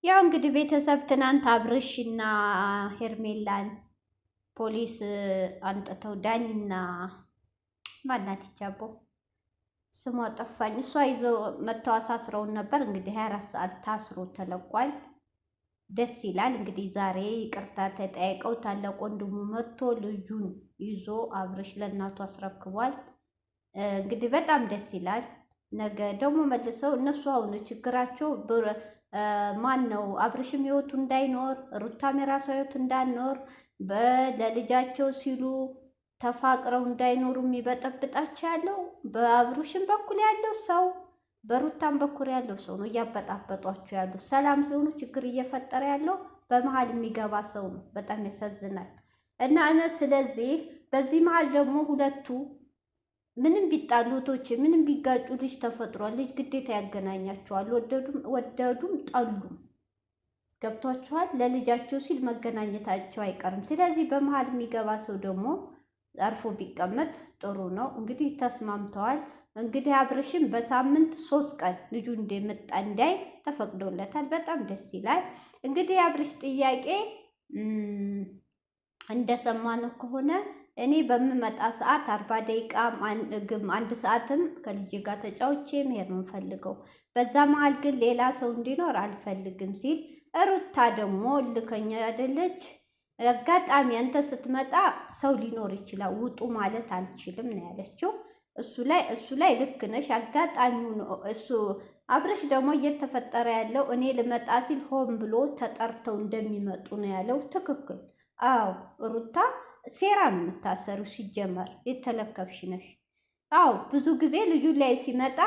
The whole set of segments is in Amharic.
ያው እንግዲህ ቤተሰብ ትናንት አብርሽና ሄርሜላን ፖሊስ አንጥተው ዳኒና ማናት ይቻቦ ስሟ ጠፋኝ። እሷ ይዘው መተው አሳስረውን ነበር። እንግዲህ 24 ሰዓት ታስሮ ተለቋል። ደስ ይላል። እንግዲህ ዛሬ ይቅርታ ተጠያይቀው ታላቅ ወንድሙ መጥቶ ልጁን ይዞ አብርሽ ለእናቱ አስረክቧል። እንግዲህ በጣም ደስ ይላል። ነገ ደግሞ መልሰው እነሱ አሁን ችግራቸው ማን ነው አብርሽም ህይወቱ እንዳይኖር ሩታም የራሷ ህይወት እንዳይኖር ለልጃቸው ሲሉ ተፋቅረው እንዳይኖሩ የሚበጠብጣቸው ያለው በአብርሽም በኩል ያለው ሰው በሩታም በኩል ያለው ሰው ነው እያበጣበጧቸው ያሉ። ሰላም ሲሆኑ ችግር እየፈጠረ ያለው በመሀል የሚገባ ሰው ነው። በጣም ያሳዝናል። እና ስለዚህ በዚህ መሀል ደግሞ ሁለቱ ምንም ቢጣሉ ቶች ምንም ቢጋጩ ልጅ ተፈጥሯል። ልጅ ግዴታ ያገናኛቸዋል። ወደዱም ጠሉም ገብቷቸዋል። ለልጃቸው ሲል መገናኘታቸው አይቀርም። ስለዚህ በመሀል የሚገባ ሰው ደግሞ አርፎ ቢቀመጥ ጥሩ ነው። እንግዲህ ተስማምተዋል። እንግዲህ አብርሽም በሳምንት 3 ቀን ልጁ እንደመጣ እንዳይ ተፈቅዶለታል። በጣም ደስ ይላል። እንግዲህ አብርሽ ጥያቄ እንደሰማነው ከሆነ እኔ በምመጣ ሰዓት 40 ደቂቃ አንድ ሰዓትም ከልጄ ጋር ተጫውቼ መሄድ ነው የምፈልገው። በዛ መሀል ግን ሌላ ሰው እንዲኖር አልፈልግም ሲል ሩታ ደግሞ ልከኛ አይደለች። አጋጣሚ አንተ ስትመጣ ሰው ሊኖር ይችላል፣ ውጡ ማለት አልችልም ነው ያለችው። እሱ ላይ ልክ ነሽ። አጋጣሚው ነው እሱ። አብርሽ ደግሞ እየተፈጠረ ያለው እኔ ልመጣ ሲል ሆን ብሎ ተጠርተው እንደሚመጡ ነው ያለው። ትክክል። አዎ ሩታ ሴራ ነው የምታሰሩ። ሲጀመር የተለከፍሽ ነሽ። አዎ ብዙ ጊዜ ልጁ ላይ ሲመጣ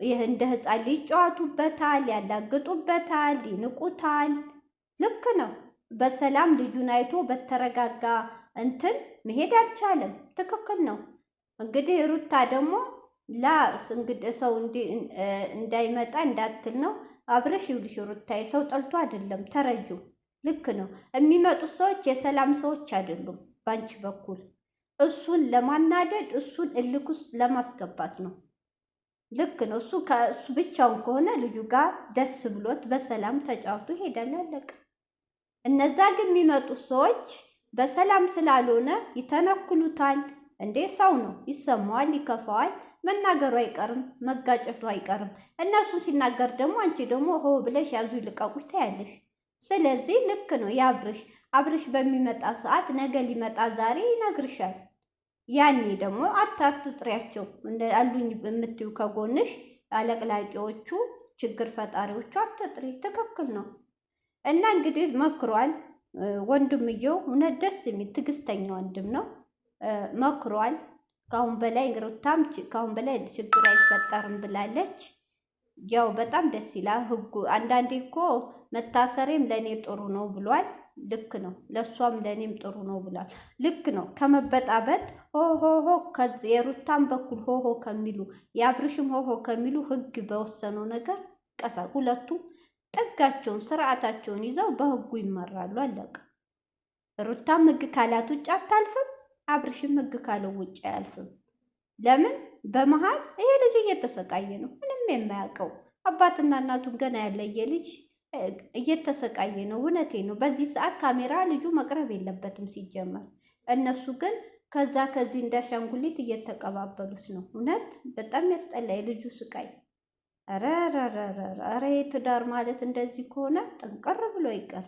ይህ እንደ ህፃን ሊጫወቱበታል፣ ያላግጡበታል፣ ይንቁታል። ልክ ነው። በሰላም ልጁን አይቶ በተረጋጋ እንትን መሄድ አልቻለም። ትክክል ነው። እንግዲህ ሩታ ደግሞ እንግዲህ ሰው እንዳይመጣ እንዳትል ነው። አብረሽ ይውልሽ ሩታ የሰው ጠልቶ አይደለም፣ ተረጁ። ልክ ነው። የሚመጡት ሰዎች የሰላም ሰዎች አይደሉም። ባንቺ በኩል እሱን ለማናደድ እሱን እልክ ውስጥ ለማስገባት ነው። ልክ ነው። እሱ ብቻውን ከሆነ ልጁ ጋር ደስ ብሎት በሰላም ተጫውቶ ይሄዳል። አለቀ። እነዛ ግን የሚመጡት ሰዎች በሰላም ስላልሆነ ይተነክሉታል። እንዴ ሰው ነው፣ ይሰማዋል፣ ይከፋዋል። መናገሩ አይቀርም፣ መጋጨቱ አይቀርም። እነሱ ሲናገር ደግሞ አንቺ ደግሞ ሆ ብለሽ ያዙ ይልቀቁ ታያለሽ። ስለዚህ ልክ ነው አብርሽ በሚመጣ ሰዓት ነገ ሊመጣ ዛሬ ይነግርሻል። ያኔ ደግሞ አታትጥሪያቸው አሉኝ የምትዩ ከጎንሽ አለቅላቂዎቹ ችግር ፈጣሪዎቹ አትጥሪ። ትክክል ነው። እና እንግዲህ መክሯል ወንድምየው። እውነት ደስ የሚል ትዕግስተኛ ወንድም ነው። መክሯል። ካሁን በላይ ሩታም ካሁን በላይ ችግር አይፈጠርም ብላለች። ያው በጣም ደስ ይላል። ህጉ አንዳንዴ እኮ መታሰሬም ለእኔ ጥሩ ነው ብሏል። ልክ ነው። ለእሷም ለእኔም ጥሩ ነው ብሏል። ልክ ነው። ከመበጣበጥ ሆሆሆ የሩታም በኩል ሆሆ ከሚሉ የአብርሽም ሆሆ ከሚሉ ህግ በወሰነው ነገር ሁለቱም ጥጋቸውን ስርዓታቸውን ይዘው በህጉ ይመራሉ። አለቀ። ሩታም ህግ ካላት ውጭ አታልፍም። አብርሽም ህግ ካለው ውጭ አያልፍም። ለምን? በመሃል ይሄ ልጅ እየተሰቃየ ነው። ምንም የማያውቀው አባትና እናቱን ገና ያለየ ልጅ እየተሰቃየ ነው። እውነቴ ነው። በዚህ ሰዓት ካሜራ ልጁ መቅረብ የለበትም ሲጀመር። እነሱ ግን ከዚህ እንዳሻንጉሊት እየተቀባበሉት ነው። እውነት በጣም ያስጠላ የልጁ ስቃይ። ኧረ ትዳር ማለት እንደዚህ ከሆነ ጠንቀር ብሎ ይቀር።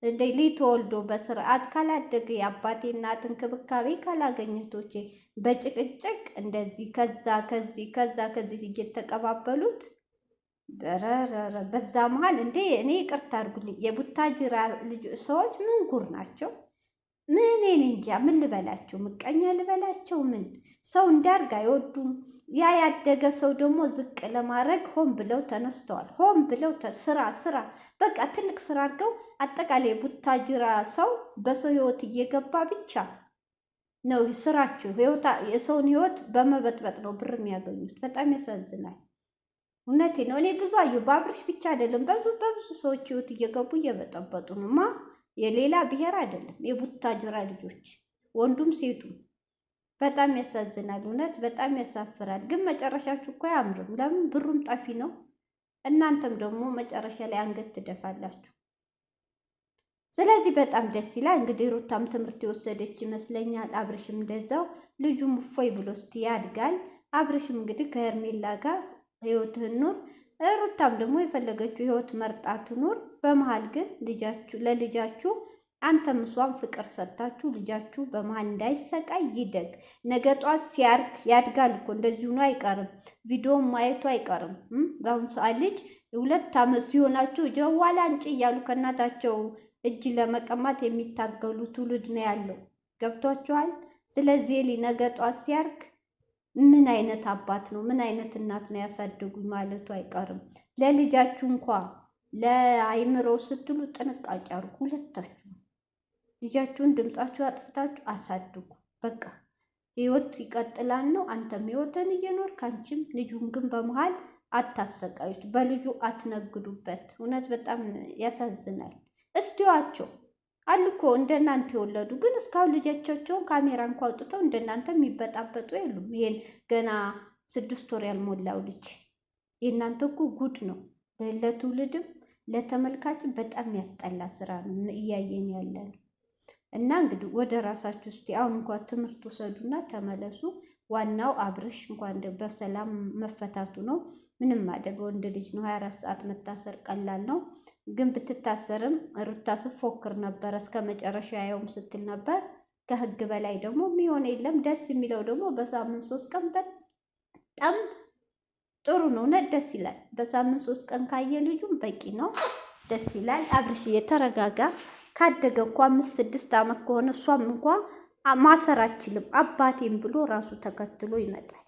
እንደ ልጅ ተወልዶ በስርዓት ካላደገ የአባቴ እናት እንክብካቤ ካላገኘቶቼ በጭቅጭቅ እንደዚህ ከዚህ እየተቀባበሉት በዛ መሀል እኔ ይቅርታ አድርጉልኝ፣ የቡታጅራ ሰዎች ምን ጉር ናቸው? ምን እንጃ ምን ልበላቸው፣ ምቀኛ ልበላቸው። ምን ሰው እንዳርግ አይወዱም። ያ ያደገ ሰው ደግሞ ዝቅ ለማድረግ ሆን ብለው ተነስተዋል። ሆን ብለው ስራ በቃ ትልቅ ስራ አድርገው አጠቃላይ ቡታጅራ ሰው በሰው ህይወት እየገባ ብቻ ነው ስራቸው። የሰውን ህይወት በመበጥበጥ ነው ብር የሚያገኙት። በጣም ያሳዝናል። እውነቴ ነው። እኔ ብዙ አየሁ። በአብርሽ ብቻ አይደለም በብዙ ሰዎች ህይወት እየገቡ እየበጠበጡ ነው። የሌላ ብሔር አይደለም፣ የቡታጅራ ልጆች ወንዱም ሴቱም። በጣም ያሳዝናል። እውነት በጣም ያሳፍራል። ግን መጨረሻችሁ እኮ አያምርም። ለምን? ብሩም ጠፊ ነው። እናንተም ደግሞ መጨረሻ ላይ አንገት ትደፋላችሁ። ስለዚህ በጣም ደስ ይላል። እንግዲህ ሩታም ትምህርት የወሰደች ይመስለኛል። አብርሽም እንደዛው ልጁም እፎይ ብሎ እስቲ ያድጋል። አብርሽም እንግዲህ ከሄርሜላ ጋር ህይወትህን ኑር፣ ሩታም ደግሞ የፈለገችው ህይወት መርጣ ትኑር። በመሀል ግን ለልጃችሁ አንተም እሷም ፍቅር ሰጥታችሁ ልጃችሁ በመሀል እንዳይሰቃይ ይደግ። ነገ ጧት ሲያርግ ያድጋል እኮ እንደዚሁ ነው፣ አይቀርም። ቪዲዮም ማየቱ አይቀርም። በአሁኑ ሰዓት ልጅ 2 ዓመት ሲሆናችሁ ጀዋላ አንጭ እያሉ ከእናታቸው እጅ ለመቀማት የሚታገሉ ትውልድ ነው ያለው። ገብቷችኋል? ስለዚህ ነገ ጧት ሲያርግ ምን አይነት አባት ነው ምን አይነት እናት ነው ያሳደጉኝ ማለቱ አይቀርም። ለልጃችሁ እንኳ ለአይምሮ ስትሉ ጥንቃቄ አድርጉ። ሁለታችሁ ልጃችሁን ድምጻችሁ አጥፍታችሁ አሳድጉ። በቃ ህይወት ይቀጥላል ነው። አንተም ህይወትን እየኖር ካንቺም ልጁን ግን በመሃል አታሰቃዩት፣ በልጁ አትነግዱበት። እውነት በጣም ያሳዝናል። እስቲዋቸው አሉ እኮ እንደናንተ የወለዱ ግን እስካሁን ልጆቻቸውን ካሜራ እንኳ አውጥተው እንደናንተ የሚበጣበጡ የሉም። ይሄን ገና 6 ወር ያልሞላው ልጅ የእናንተ እኮ ጉድ ነው። ለትውልድም ለተመልካችም በጣም ያስጠላ ስራ ነው እያየን ያለ ነው። እና እንግዲህ ወደ ራሳችሁ እስቲ አሁን እንኳን ትምህርት ውሰዱና ተመለሱ። ዋናው አብርሽ እንኳን በሰላም መፈታቱ ነው። ምንም አይደል፣ ወንድ ልጅ ነው። 24 ሰዓት መታሰር ቀላል ነው። ግን ብትታሰርም ሩታ ስፎክር ነበር እስከ መጨረሻ ያየውም ስትል ነበር። ከህግ በላይ ደግሞ የሚሆን የለም። ደስ የሚለው ደግሞ በሳምንት 3 ቀን በጣም ጥሩ ነው። ደስ ይላል። በሳምንት 3 ቀን ካየ ልጁም በቂ ነው። ደስ ይላል። አብርሽ የተረጋጋ ካደገ እኮ 5-6 ዓመት ከሆነ እሷም እንኳ ማሰር አችልም አባቴም ብሎ ራሱ ተከትሎ ይመጣል።